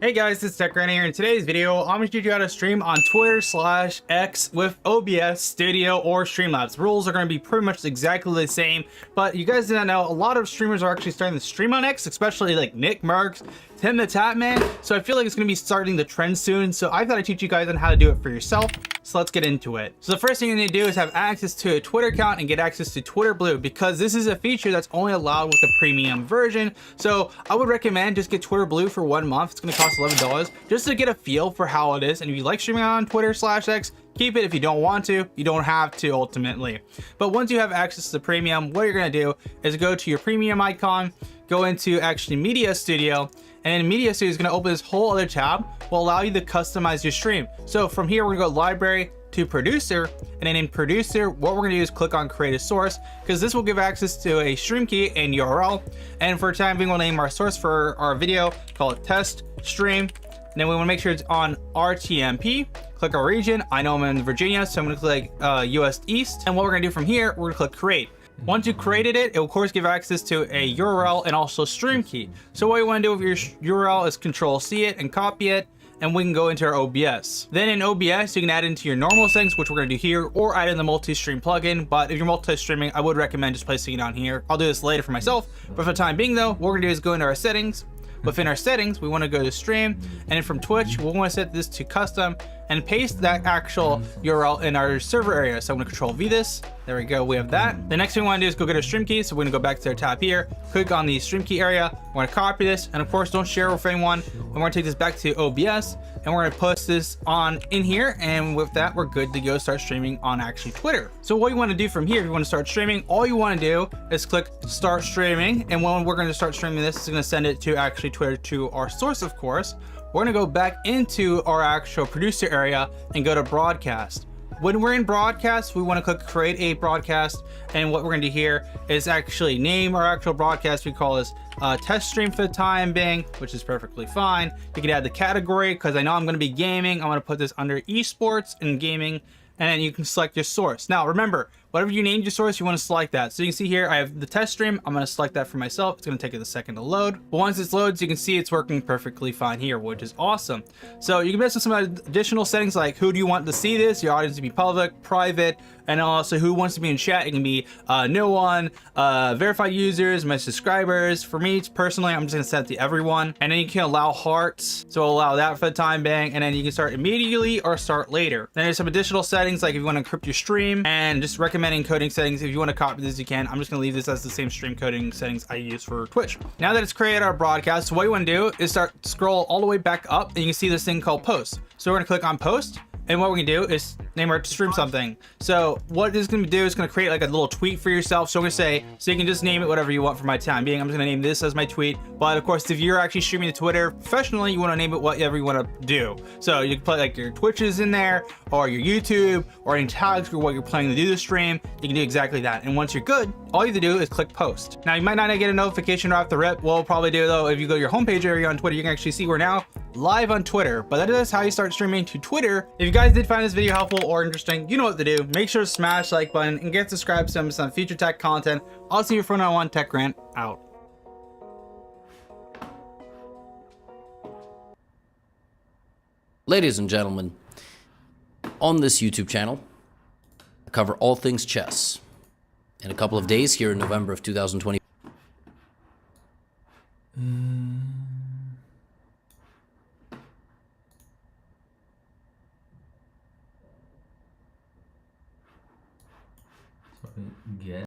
Hey guys, it's TechGrant here. In today's video, I'm going to teach you how to stream on Twitter/X with OBS Studio or Streamlabs. Rules are going to be pretty much exactly the same, but you guys didn't know a lot of streamers are actually starting to stream on X, especially like Nick Merckx, Tim the Tatman. So I feel like it's going to be starting the trend soon. So I thought I'd teach you guys on how to do it for yourself. So let's get into it. So the first thing you need to do is have access to a Twitter account and get access to Twitter Blue, because this is a feature that's only allowed with the premium version. So I would recommend just get Twitter Blue for 1 month. It's going to cost $11 just to get a feel for how it is. And if you like streaming on Twitter/X, keep it. If you don't want to, you don't have to ultimately. But once you have access to the premium, what you're going to do is go to your premium icon, go into actually Media Studio, and in Media Studio is going to open this whole other tab, will allow you to customize your stream. So from here, we're going to go library to producer, and then in producer, what we're going to do is click on create a source, because this will give access to a stream key and URL. And for time being, we'll name our source for our video, call it test stream. And then we want to make sure it's on RTMP. Click our region. I know I'm in Virginia, so I'm going to click US East. And what we're going to do from here, we're going to click create. Once you created it, it will of course give access to a URL and also stream key. So what you want to do with your URL is Control-C it and copy it, and we can go into our OBS. Then in OBS, you can add into your normal settings, which we're going to do here, or add in the multi-stream plugin. But if you're multi-streaming, I would recommend just placing it on here. I'll do this later for myself, but for the time being though, what we're going to do is go into our settings. Within our settings, we want to go to stream, and then from Twitch, we want to set this to custom and paste that actual URL in our server area. So I'm going to Control-V this. There we go. We have that. The next thing we want to do is go get our stream key. So we're going to go back to our tab here, click on the stream key area. We're going to copy this, and of course, don't share with anyone. And we're going to take this back to OBS, and we're going to post this on in here. And with that, we're good to go start streaming on actually Twitter. So what you want to do from here, if you want to start streaming, all you want to do is click start streaming. And when we're going to start streaming this, it's going to send it to actually Twitter to our source, of course. We're going to go back into our actual producer area and go to broadcast. When we're in broadcast, we want to click create a broadcast. And what we're going to do here is actually name our actual broadcast. We call this test stream for the time being, which is perfectly fine. You can add the category, because I know I'm going to be gaming. I'm going to put this under esports and gaming, and then you can select your source. Now remember, whatever you named your source, you want to select that. So you can see here, I have the test stream. I'm going to select that for myself. It's going to take it a second to load. But once it loads, you can see it's working perfectly fine here, which is awesome. So you can mess with some additional settings, like who do you want to see this? Your audience to be public, private, and also who wants to be in chat. It can be no one, verified users, my subscribers. For me personally, I'm just going to set it to everyone. And then you can allow hearts. So allow that for the time being. And then you can start immediately or start later. Then there's some additional settings, like if you want to encrypt your stream, and just recommend encoding settings. If you want to copy this, you can. I'm just going to leave this as the same stream coding settings I use for Twitch. Now that it's created our broadcast, what you want to do is scroll all the way back up, and you can see this thing called post. So we're going to click on post. And what we're gonna do is name our stream something. So what this is gonna do is gonna create like a little tweet for yourself. So I'm gonna say, so you can just name it whatever you want for my time being. I'm just gonna name this as my tweet. But of course, if you're actually streaming to Twitter professionally, you wanna name it whatever you wanna do. So you can put like your Twitches in there, or your YouTube, or any tags for what you're planning to do the stream. You can do exactly that. And once you're good, all you have to do is click post. Now you might not get a notification right off the rip. What we'll probably do though, if you go to your homepage area on Twitter, you can actually see we're now live on Twitter. But that is how you start streaming to Twitter. If you guys did find this video helpful or interesting, you know what to do. Make sure to smash the like button and get subscribed to some future tech content. I'll see you for now on TechGrant out. Ladies and gentlemen, on this YouTube channel, I cover all things chess. In a couple of days here in November of 2020,